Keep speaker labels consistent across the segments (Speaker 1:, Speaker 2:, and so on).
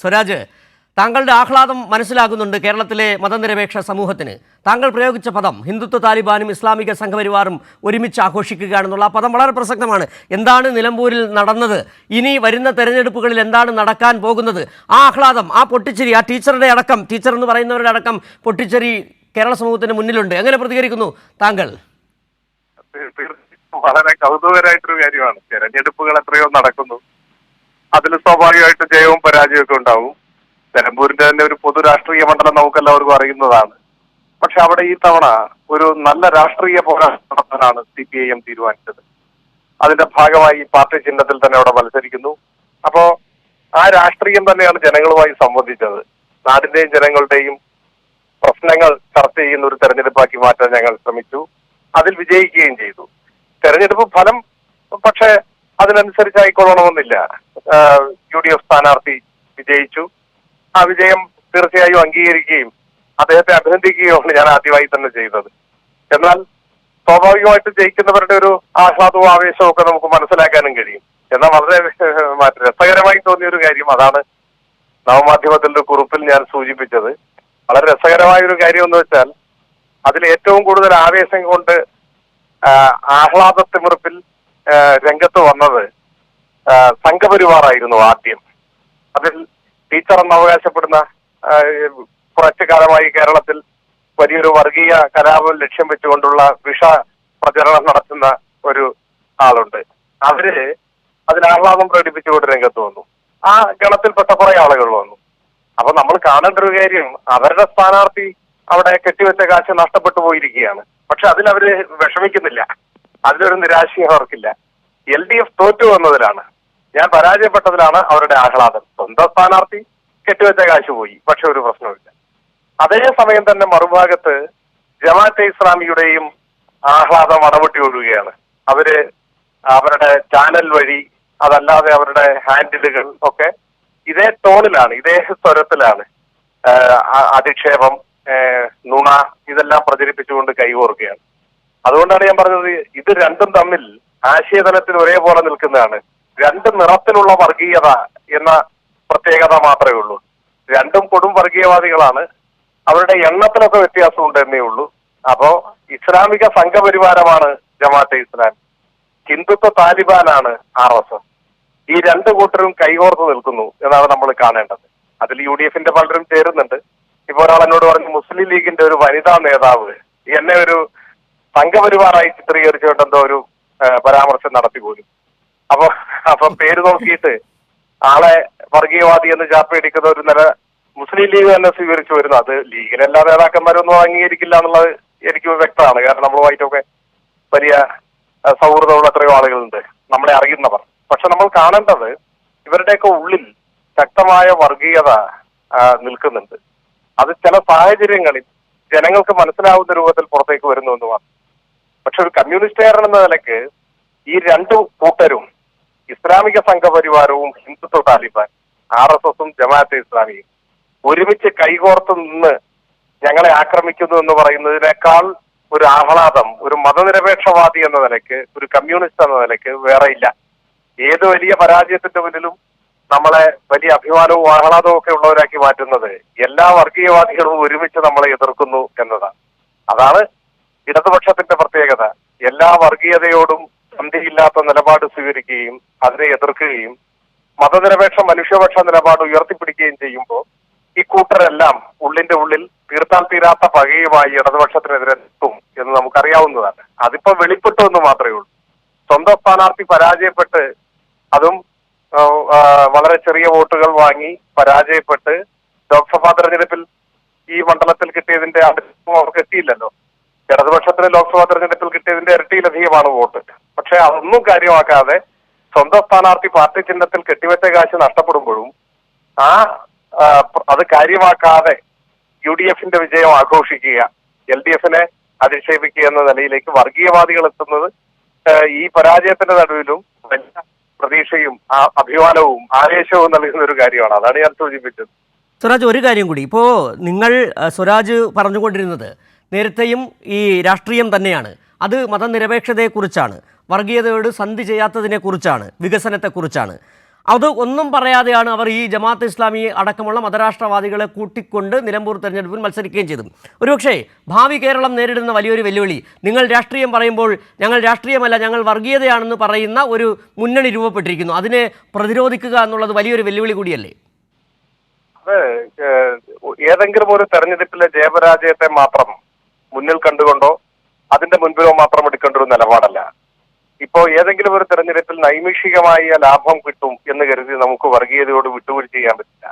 Speaker 1: സ്വരാജ്, താങ്കളുടെ ആഹ്ലാദം മനസ്സിലാകുന്നുണ്ട് കേരളത്തിലെ മതനിരപേക്ഷ സമൂഹത്തിന്. താങ്കൾ പ്രയോഗിച്ച പദം ഹിന്ദുത്വ താലിബാനും ഇസ്ലാമിക സംഘപരിവാറും ഒരുമിച്ച് ആഘോഷിക്കുകയാണെന്നുള്ള ആ പദം വളരെ പ്രസക്തമാണ്. എന്താണ് നിലമ്പൂരിൽ നടന്നത്, ഇനി വരുന്ന തെരഞ്ഞെടുപ്പുകളിൽ എന്താണ് നടക്കാൻ പോകുന്നത്, ആ ആഹ്ലാദം, ആ പൊട്ടിച്ചിരി, ആ ടീച്ചറുടെ അടക്കം, ടീച്ചർ എന്ന് പറയുന്നവരുടെ അടക്കം പൊട്ടിച്ചിരി കേരള സമൂഹത്തിന് മുന്നിലുണ്ട്. എങ്ങനെ പ്രതികരിക്കുന്നു താങ്കൾ?
Speaker 2: വളരെ കൗതുകരമായിട്ടൊരു കാര്യമാണ്. തെരഞ്ഞെടുപ്പുകൾ എത്രയോ നടക്കുന്നു, അതിൽ സ്വാഭാവികമായിട്ട് ജയവും പരാജയവും ഒക്കെ ഉണ്ടാവും. നിലമ്പൂരിന്റെ തന്നെ ഒരു പൊതു രാഷ്ട്രീയ മണ്ഡലം നമുക്കെല്ലാവർക്കും അറിയുന്നതാണ്. പക്ഷെ അവിടെ ഈ തവണ ഒരു നല്ല രാഷ്ട്രീയ പോരാട്ടം നടത്താനാണ് CPIM തീരുമാനിച്ചത്. അതിന്റെ ഭാഗമായി പാർട്ടി ചിഹ്നത്തിൽ തന്നെ അവിടെ മത്സരിക്കുന്നു. അപ്പോ ആ രാഷ്ട്രീയം തന്നെയാണ് ജനങ്ങളുമായി സംവദിച്ചത്. നാടിന്റെയും ജനങ്ങളുടെയും പ്രശ്നങ്ങൾ ചർച്ച ചെയ്യുന്ന ഒരു തെരഞ്ഞെടുപ്പാക്കി മാറ്റാൻ ഞങ്ങൾ ശ്രമിച്ചു. അതിൽ വിജയിക്കുകയും ചെയ്തു. തെരഞ്ഞെടുപ്പ് ഫലം പക്ഷെ അതിനനുസരിച്ചായിക്കൊള്ളണമെന്നില്ല. UDF സ്ഥാനാർത്ഥി വിജയിച്ചു. ആ വിജയം തീർച്ചയായും അംഗീകരിക്കുകയും അദ്ദേഹത്തെ അഭിനന്ദിക്കുകയുമാണ് ഞാൻ ആദ്യമായി തന്നെ ചെയ്തത്. എന്നാൽ സ്വാഭാവികമായിട്ട് ജയിക്കുന്നവരുടെ ഒരു ആഹ്ലാദവും ആവേശവും ഒക്കെ നമുക്ക് മനസ്സിലാക്കാനും കഴിയും. എന്നാൽ വളരെ രസകരമായി തോന്നിയ ഒരു കാര്യം അതാണ് നവമാധ്യമത്തിന്റെ കുറിപ്പിൽ ഞാൻ സൂചിപ്പിച്ചത്. വളരെ രസകരമായ ഒരു കാര്യം എന്ന് വെച്ചാൽ അതിൽ ഏറ്റവും കൂടുതൽ ആവേശം കൊണ്ട് ആഹ്ലാദത്തിമിർപ്പിൽ രംഗത്ത് വന്നത് സംഘപരിവാറായിരുന്നു ആദ്യം. അതിൽ ടീച്ചർ എന്ന് അവകാശപ്പെടുന്ന കുറച്ചു കാലമായി കേരളത്തിൽ വലിയൊരു വർഗീയ കലാപം ലക്ഷ്യം വെച്ചുകൊണ്ടുള്ള വിഷ പ്രചരണം നടത്തുന്ന ഒരു ആളുണ്ട്. അവര് അതിൽ ആഹ്ലാദം പ്രകടിപ്പിച്ചുകൊണ്ട് രംഗത്ത് വന്നു. ആ ഗണത്തിൽപ്പെട്ട കുറെ ആളുകൾ വന്നു. അപ്പൊ നമ്മൾ കാണേണ്ട ഒരു കാര്യം, അവരുടെ സ്ഥാനാർത്ഥി അവിടെ കെട്ടിവെച്ച കാശ് നഷ്ടപ്പെട്ടു പോയിരിക്കുകയാണ്. പക്ഷെ അതിലവര് വിഷമിക്കുന്നില്ല, അതിലൊരു നിരാശയും അവർക്കില്ല. LDF തോറ്റു വന്നതിലാണ്, ഞാൻ പരാജയപ്പെട്ടതിലാണ് അവരുടെ ആഹ്ലാദം. സ്വന്തം സ്ഥാനാർത്ഥി കെട്ടിവെച്ച കാശ് പോയി, പക്ഷെ ഒരു പ്രശ്നമില്ല. അതേസമയം തന്നെ മറുഭാഗത്ത് ജമാഅത്തെ ഇസ്ലാമിയുടെയും ആഹ്ലാദം അടവെട്ടി ഒഴുകുകയാണ്. അവര് അവരുടെ ചാനൽ വഴി, അതല്ലാതെ അവരുടെ ഹാൻഡിലുകൾ ഒക്കെ ഇതേ ടോണിലാണ്, ഇതേ സ്വരത്തിലാണ് അധിക്ഷേപം, നുണ ഇതെല്ലാം പ്രചരിപ്പിച്ചുകൊണ്ട് കൈകോർക്കുകയാണ്. അതുകൊണ്ടാണ് ഞാൻ പറഞ്ഞത്, ഇത് രണ്ടും തമ്മിൽ ആശയതലത്തിൽ ഒരേപോലെ നിൽക്കുന്നതാണ്. രണ്ട് നിറത്തിലുള്ള വർഗീയത എന്ന പ്രത്യേകത മാത്രമേ ഉള്ളൂ. രണ്ടും കൊടും വർഗീയവാദികളാണ്. അവരുടെ എണ്ണത്തിലൊക്കെ വ്യത്യാസമുണ്ട് എന്നേ ഉള്ളൂ. അപ്പോ ഇസ്ലാമിക സംഘപരിവാരമാണ് ജമാഅത്തെ ഇസ്ലാമി, ഹിന്ദുത്വ താലിബാനാണ് RSS. ഈ രണ്ടു കൂട്ടരും കൈകോർത്ത് നിൽക്കുന്നു എന്നാണ് നമ്മൾ കാണേണ്ടത്. അതിൽ UDFന്റെ പലരും ചേരുന്നുണ്ട്. ഇപ്പൊ ഒരാൾ എന്നോട് പറഞ്ഞു, മുസ്ലിം ലീഗിന്റെ ഒരു വനിതാ നേതാവ് എന്നെ ഒരു സംഘപരിവാറായി ചിത്രീകരിച്ചുകൊണ്ട് എന്തോ ഒരു പരാമർശം നടത്തി പോലും. അപ്പൊ പേര് നോക്കിയിട്ട് ആളെ വർഗീയവാദി എന്ന് ചാപ്പയടിക്കുന്ന ഒരു നില മുസ്ലിം ലീഗ് തന്നെ സ്വീകരിച്ചു വരുന്നു. അത് ലീഗിലെ എല്ലാ നേതാക്കന്മാരൊന്നും അംഗീകരിക്കില്ല എന്നുള്ളത് എനിക്ക് വ്യക്തമാണ്. കാരണം നമ്മളുമായിട്ടൊക്കെ വലിയ സൗഹൃദമുള്ള എത്രയോ ആളുകളുണ്ട്, നമ്മളെ അറിയുന്നവർ. പക്ഷെ നമ്മൾ കാണേണ്ടത് ഇവരുടെയൊക്കെ ഉള്ളിൽ ശക്തമായ വർഗീയത നിൽക്കുന്നുണ്ട്. അത് ചില സാഹചര്യങ്ങളിൽ ജനങ്ങൾക്ക് മനസ്സിലാവുന്ന രൂപത്തിൽ പുറത്തേക്ക് വരുന്നു എന്ന് മാത്രം. പക്ഷെ ഒരു കമ്മ്യൂണിസ്റ്റുകാരൻ എന്ന നിലയ്ക്ക് ഈ രണ്ടു കൂട്ടരും, ഇസ്ലാമിക സംഘപരിവാരവും ഹിന്ദുത്വ താലിബാൻ, RSSഉം ജമാഅത്തെ ഇസ്ലാമിയും ഒരുമിച്ച് കൈകോർത്ത് നിന്ന് ഞങ്ങളെ ആക്രമിക്കുന്നു എന്ന് പറയുന്നതിനേക്കാൾ ഒരു ആഹ്ലാദം ഒരു മതനിരപേക്ഷവാദി എന്ന നിലയ്ക്ക്, ഒരു കമ്മ്യൂണിസ്റ്റ് എന്ന നിലയ്ക്ക് വേറെ ഇല്ല. ഏത് വലിയ പരാജയത്തിന്റെ മുന്നിലും നമ്മളെ വലിയ അഭിമാനവും ആഹ്ലാദവും ഒക്കെ ഉള്ളവരാക്കി മാറ്റുന്നത് എല്ലാ വർഗീയവാദികളും ഒരുമിച്ച് നമ്മളെ എതിർക്കുന്നു എന്നതാണ്. അതാണ് ഇടതുപക്ഷത്തിന്റെ പ്രത്യേകത. എല്ലാ വർഗീയതയോടും സന്ധിയില്ലാത്ത നിലപാട് സ്വീകരിക്കുകയും അതിനെ എതിർക്കുകയും മതനിരപേക്ഷ മനുഷ്യപക്ഷ നിലപാട് ഉയർത്തിപ്പിടിക്കുകയും ചെയ്യുമ്പോൾ ഈ കൂട്ടരെല്ലാം ഉള്ളിന്റെ ഉള്ളിൽ തീർത്താൽ തീരാത്ത പകയുമായി ഇടതുപക്ഷത്തിനെതിരെ എത്തും എന്ന് നമുക്കറിയാവുന്നതാണ്. അതിപ്പോ വെളിപ്പെട്ടു എന്ന് മാത്രമേ ഉള്ളൂ. സ്വന്തം സ്ഥാനാർത്ഥി പരാജയപ്പെട്ട്, അതും വളരെ ചെറിയ വോട്ടുകൾ വാങ്ങി പരാജയപ്പെട്ട്, ലോക്സഭാ തെരഞ്ഞെടുപ്പിൽ ഈ മണ്ഡലത്തിൽ കിട്ടിയതിന്റെ അവർക്ക് എത്തിയില്ലല്ലോ. ഇടതുപക്ഷത്തിന് ലോക്സഭാ തെരഞ്ഞെടുപ്പിൽ കിട്ടിയതിന്റെ ഇരട്ടിയിലധികമാണ് വോട്ട്. പക്ഷെ അതൊന്നും കാര്യമാക്കാതെ സ്വന്തം സ്ഥാനാർത്ഥി പാർട്ടി ചിഹ്നത്തിൽ കെട്ടിവെച്ച കാശ് നഷ്ടപ്പെടുമ്പോഴും അത് കാര്യമാക്കാതെ UDFന്റെ വിജയം ആഘോഷിക്കുക, LDFനെ അധിക്ഷേപിക്കുക എന്ന നിലയിലേക്ക് വർഗീയവാദികൾ എത്തുന്നത് ഈ പരാജയത്തിന്റെ നടുവിലും വലിയ പ്രതീക്ഷയും അഭിമാനവും ആവേശവും നൽകുന്ന ഒരു കാര്യമാണ്. അതാണ് ഞാൻ സൂചിപ്പിച്ചത്.
Speaker 1: സ്വരാജ്, ഒരു കാര്യം കൂടി. ഇപ്പോൾ നിങ്ങൾ സ്വരാജ് പറഞ്ഞുകൊണ്ടിരുന്നത് നേരത്തെയും ഈ രാഷ്ട്രീയം തന്നെയാണ്, അത് മതനിരപേക്ഷതയെക്കുറിച്ചാണ്, വർഗീയതയോട് സന്ധി ചെയ്യാത്തതിനെക്കുറിച്ചാണ്, വികസനത്തെക്കുറിച്ചാണ്. അത് ഒന്നും പറയാതെയാണ് അവർ ഈ ജമാഅത്ത് ഇസ്ലാമി അടക്കമുള്ള മതരാഷ്ട്രവാദികളെ കൂട്ടിക്കൊണ്ട് നിലമ്പൂർ തെരഞ്ഞെടുപ്പിൽ മത്സരിക്കുകയും ചെയ്തു. ഒരുപക്ഷേ ഭാവി കേരളം നേരിടുന്ന വലിയൊരു വെല്ലുവിളി, നിങ്ങൾ രാഷ്ട്രീയം പറയുമ്പോൾ ഞങ്ങൾ രാഷ്ട്രീയമല്ല ഞങ്ങൾ വർഗീയതയാണെന്ന് പറയുന്ന ഒരു മുന്നണി രൂപപ്പെട്ടിരിക്കുന്നു. അതിനെ പ്രതിരോധിക്കുക എന്നുള്ളത് വലിയൊരു വെല്ലുവിളി കൂടിയല്ലേ?
Speaker 2: അത് ഏതെങ്കിലും ഒരു തെരഞ്ഞെടുപ്പിലെ ജയപരാജയത്തെ മാത്രം മുന്നിൽ കണ്ടുകൊണ്ടോ അതിന്റെ മുൻപിലോ മാത്രം എടുക്കേണ്ട ഒരു നിലപാടല്ല. ഇപ്പോ ഏതെങ്കിലും ഒരു തെരഞ്ഞെടുപ്പിൽ നൈമിഷികമായ ലാഭം കിട്ടും എന്ന് കരുതി നമുക്ക് വർഗീയതയോട് വിട്ടുവീഴ്ച ചെയ്യാൻ പറ്റില്ല.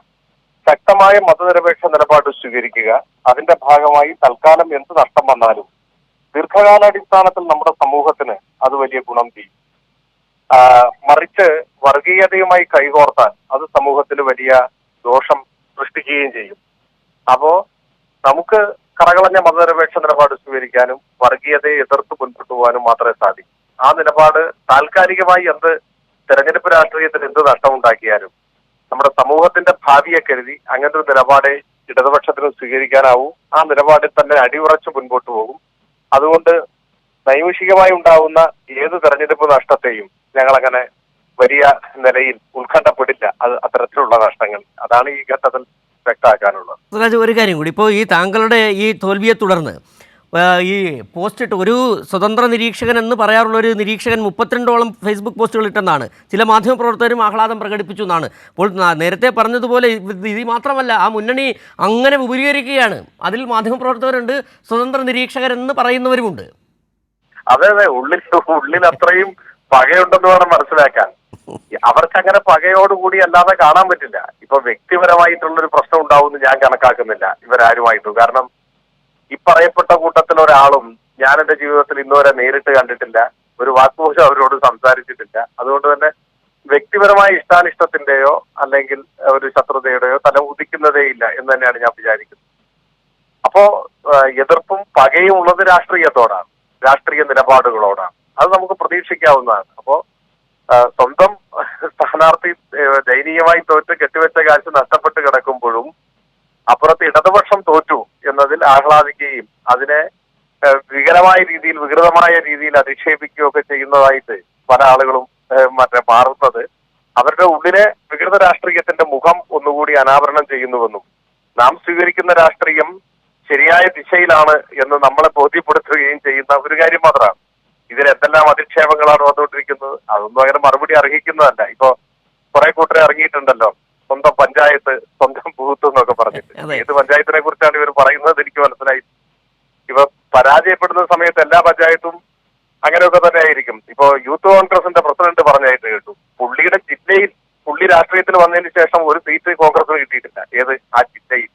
Speaker 2: ശക്തമായ മതനിരപേക്ഷ നിലപാട് സ്വീകരിക്കുക. അതിന്റെ ഭാഗമായി തൽക്കാലം എന്ത് നഷ്ടം വന്നാലും ദീർഘകാലാടിസ്ഥാനത്തിൽ നമ്മുടെ സമൂഹത്തിന് അത് വലിയ ഗുണം ചെയ്യും. മറിച്ച് വർഗീയതയുമായി കൈകോർത്താൽ അത് സമൂഹത്തിന് വലിയ ദോഷം സൃഷ്ടിക്കുകയും ചെയ്യും. അപ്പോ നമുക്ക് കറകളഞ്ഞ മതനിരപേക്ഷ നിലപാട് സ്വീകരിക്കാനും വർഗീയതയെ എതിർത്ത് മുൻപോട്ട് പോകാനും മാത്രമേ സാധിക്കൂ. ആ നിലപാട് താൽക്കാലികമായി എന്ത് തെരഞ്ഞെടുപ്പ് രാഷ്ട്രീയത്തിന് എന്ത് നഷ്ടമുണ്ടാക്കിയാലും നമ്മുടെ സമൂഹത്തിന്റെ ഭാവിയെ കരുതി അങ്ങനത്തെ ഒരു നിലപാടെ ഇടതുപക്ഷത്തിന് സ്വീകരിക്കാനാവും. ആ നിലപാടിൽ തന്നെ അടിയുറച്ച് മുൻപോട്ട് പോകും. അതുകൊണ്ട് നൈമിഷികമായി ഉണ്ടാവുന്ന ഏത് തെരഞ്ഞെടുപ്പ് നഷ്ടത്തെയും ഞങ്ങളങ്ങനെ വലിയ നിലയിൽ ഉത്കണ്ഠപ്പെടില്ല. അത് അത്തരത്തിലുള്ള നഷ്ടങ്ങൾ അതാണ് ഈ ഘട്ടത്തിൽ വ്യക്തമാക്കാനുള്ളത്.
Speaker 1: സുരാജ്, ഒരു കാര്യം കൂടി, ഇപ്പോൾ ഈ താങ്കളുടെ ഈ തോൽവിയെ തുടർന്ന് ഈ പോസ്റ്റ് ഇട്ട് ഒരു സ്വതന്ത്ര നിരീക്ഷകൻ എന്ന് പറയാറുള്ള ഒരു നിരീക്ഷകൻ 32ഓളം ഫേസ്ബുക്ക് പോസ്റ്റുകൾ ഇട്ടെന്നാണ്. ചില മാധ്യമപ്രവർത്തകരും ആഹ്ലാദം പ്രകടിപ്പിച്ചു എന്നാണ്. അപ്പോൾ നേരത്തെ പറഞ്ഞതുപോലെ ഇത് മാത്രമല്ല, ആ മുന്നണി അങ്ങനെ വിപുലീകരിക്കുകയാണ്. അതിൽ മാധ്യമപ്രവർത്തകരുണ്ട്, സ്വതന്ത്ര നിരീക്ഷകരെന്ന് പറയുന്നവരുമുണ്ട്.
Speaker 2: അതെ അതെ, ഉള്ളിൽ അത്രയും പകയുണ്ടെന്ന് വേണം മനസ്സിലാക്കാൻ. അവർക്ക് അങ്ങനെ പകയോടുകൂടി അല്ലാതെ കാണാൻ പറ്റില്ല. ഇപ്പൊ വ്യക്തിപരമായിട്ടുള്ളൊരു പ്രശ്നം ഉണ്ടാവുമെന്ന് ഞാൻ കണക്കാക്കുന്നില്ല ഇവരാരുമായിട്ടും. കാരണം ഈ പറയപ്പെട്ട കൂട്ടത്തിൽ ഒരാളും ഞാൻ എന്റെ ജീവിതത്തിൽ ഇന്നുവരെ നേരിട്ട് കണ്ടിട്ടില്ല, ഒരു വാക്കുപോലും അവരോട് സംസാരിച്ചിട്ടില്ല. അതുകൊണ്ട് തന്നെ വ്യക്തിപരമായ ഇഷ്ടാനിഷ്ടത്തിന്റെയോ അല്ലെങ്കിൽ ഒരു ശത്രുതയുടെയോ തല ഉദിക്കുന്നതേ ഇല്ല എന്ന് തന്നെയാണ് ഞാൻ വിചാരിക്കുന്നത്. അപ്പോ എതിർപ്പും പകയും ഉള്ളത് രാഷ്ട്രീയത്തോടാണ്, രാഷ്ട്രീയ നിലപാടുകളോടാണ്. അത് നമുക്ക് പ്രതീക്ഷിക്കാവുന്നതാണ്. അപ്പോ സ്വന്തം സ്ഥാനാർത്ഥി ദയനീയമായി തോറ്റ് കെട്ടിവെച്ച കാശ് നഷ്ടപ്പെട്ട് കിടക്കുമ്പോഴും അപ്പുറത്ത് ഇടതുപക്ഷം തോറ്റു എന്നതിൽ ആഹ്ലാദിക്കുകയും അതിനെ വികലമായ രീതിയിൽ വികൃതമായ രീതിയിൽ അധിക്ഷേപിക്കുകയൊക്കെ ചെയ്യുന്നതായിട്ട് പല ആളുകളും മാറുന്നത് അവരുടെ ഉള്ളിലെ വികൃത രാഷ്ട്രീയത്തിന്റെ മുഖം ഒന്നുകൂടി അനാവരണം ചെയ്യുന്നുവെന്നും നാം സ്വീകരിക്കുന്ന രാഷ്ട്രീയം ശരിയായ ദിശയിലാണ് എന്ന് നമ്മളെ ബോധ്യപ്പെടുത്തുകയും ചെയ്യുന്ന ഒരു കാര്യം മാത്രമാണ്. ഇതിൽ എന്തെല്ലാം അധിക്ഷേപങ്ങളാണ് വന്നുകൊണ്ടിരിക്കുന്നത്, അതൊന്നും അങ്ങനെ മറുപടി അർഹിക്കുന്നതല്ല. ഇപ്പൊ കുറെ കൂട്ടരെ ഇറങ്ങിയിട്ടുണ്ടല്ലോ, സ്വന്തം പഞ്ചായത്ത് സ്വന്തം ബൂത്ത് എന്നൊക്കെ പറഞ്ഞിട്ട്. ഏത് പഞ്ചായത്തിനെ കുറിച്ചാണ് ഇവർ പറയുന്നത് എനിക്ക് മനസ്സിലായി. ഇവ പരാജയപ്പെടുന്ന സമയത്ത് എല്ലാ പഞ്ചായത്തും അങ്ങനെയൊക്കെ തന്നെ ആയിരിക്കും. ഇപ്പോ യൂത്ത് കോൺഗ്രസിന്റെ പ്രസിഡന്റ് പറഞ്ഞായിട്ട് കേട്ടു, പുള്ളിയുടെ ജില്ലയിൽ പുള്ളി രാഷ്ട്രീയത്തിൽ വന്നതിന് ശേഷം ഒരു സീറ്റ് കോൺഗ്രസിന് കിട്ടിയിട്ടില്ല. ഏത് ആ ജില്ലയിൽ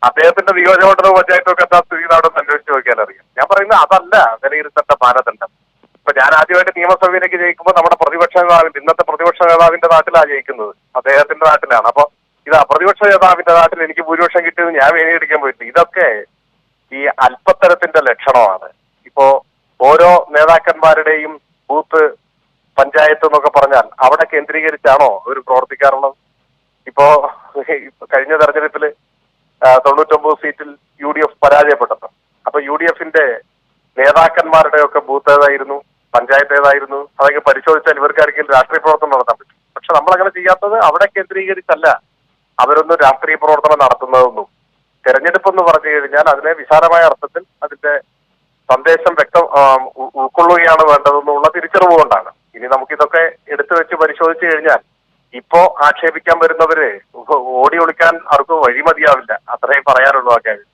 Speaker 2: അദ്ദേഹത്തിന്റെ നിയോജകമണ്ഡലവും പഞ്ചായത്തും ഒക്കെ എന്താ സ്ഥിതി അവിടെ അന്വേഷിച്ച് നോക്കിയാൽ അറിയാം. ഞാൻ പറയുന്നത് അതല്ല വിലയിരുത്തേണ്ട മാനദണ്ഡം. ഇപ്പൊ ഞാൻ ആദ്യമായിട്ട് നിയമസഭയിലേക്ക് ജയിക്കുമ്പോൾ നമ്മുടെ പ്രതിപക്ഷ നേതാവിന്റെ ഇന്നത്തെ പ്രതിപക്ഷ നേതാവിന്റെ നാട്ടിലാണ് ജയിക്കുന്നത്, അദ്ദേഹത്തിന്റെ നാട്ടിലാണ്. അപ്പൊ ഇത് പ്രതിപക്ഷ നേതാവിന്റെ നാട്ടിൽ എനിക്ക് ഭൂരിപക്ഷം കിട്ടിയത് ഞാൻ വേദിയെടുക്കാൻ പോയിട്ടില്ല. ഇതൊക്കെ ഈ അല്പത്തരത്തിന്റെ ലക്ഷണമാണ്. ഇപ്പോ ഓരോ നേതാക്കന്മാരുടെയും ബൂത്ത് പഞ്ചായത്ത് എന്നൊക്കെ പറഞ്ഞാൽ അവിടെ കേന്ദ്രീകരിച്ചാണോ അവർ പ്രവർത്തിക്കാറുള്ളത്? ഇപ്പോ കഴിഞ്ഞ തെരഞ്ഞെടുപ്പില് 99 സീറ്റിൽ UDF പരാജയപ്പെട്ടത്. അപ്പൊ UDFന്റെ നേതാക്കന്മാരുടെയൊക്കെ ബൂത്ത് ഏതായിരുന്നു, പഞ്ചായത്ത് ഏതായിരുന്നു, അതൊക്കെ പരിശോധിച്ചാൽ ഇവർക്കാർക്കെങ്കിലും രാഷ്ട്രീയ പ്രവർത്തനം നടത്താൻ പറ്റും. പക്ഷെ നമ്മളങ്ങനെ ചെയ്യാത്തത് അവിടെ കേന്ദ്രീകരിച്ചല്ല അവരൊന്നും രാഷ്ട്രീയ പ്രവർത്തനം നടത്തുന്നതൊന്നും. തെരഞ്ഞെടുപ്പ് എന്ന് പറഞ്ഞു കഴിഞ്ഞാൽ അതിനെ വിശാലമായ അർത്ഥത്തിൽ അതിന്റെ സന്ദേശം ഉൾക്കൊള്ളുകയാണ് വേണ്ടതെന്നുള്ള തിരിച്ചറിവ് കൊണ്ടാണ്. ഇനി നമുക്കിതൊക്കെ എടുത്തു വെച്ച് പരിശോധിച്ചു കഴിഞ്ഞാൽ ഇപ്പോ ആക്ഷേപിക്കാൻ വരുന്നവര് ഓടി ഒളിക്കാൻ ആർക്കും വഴിമതിയാവില്ല. അത്രയും പറയാനുള്ളൂ ആ കാര്യം.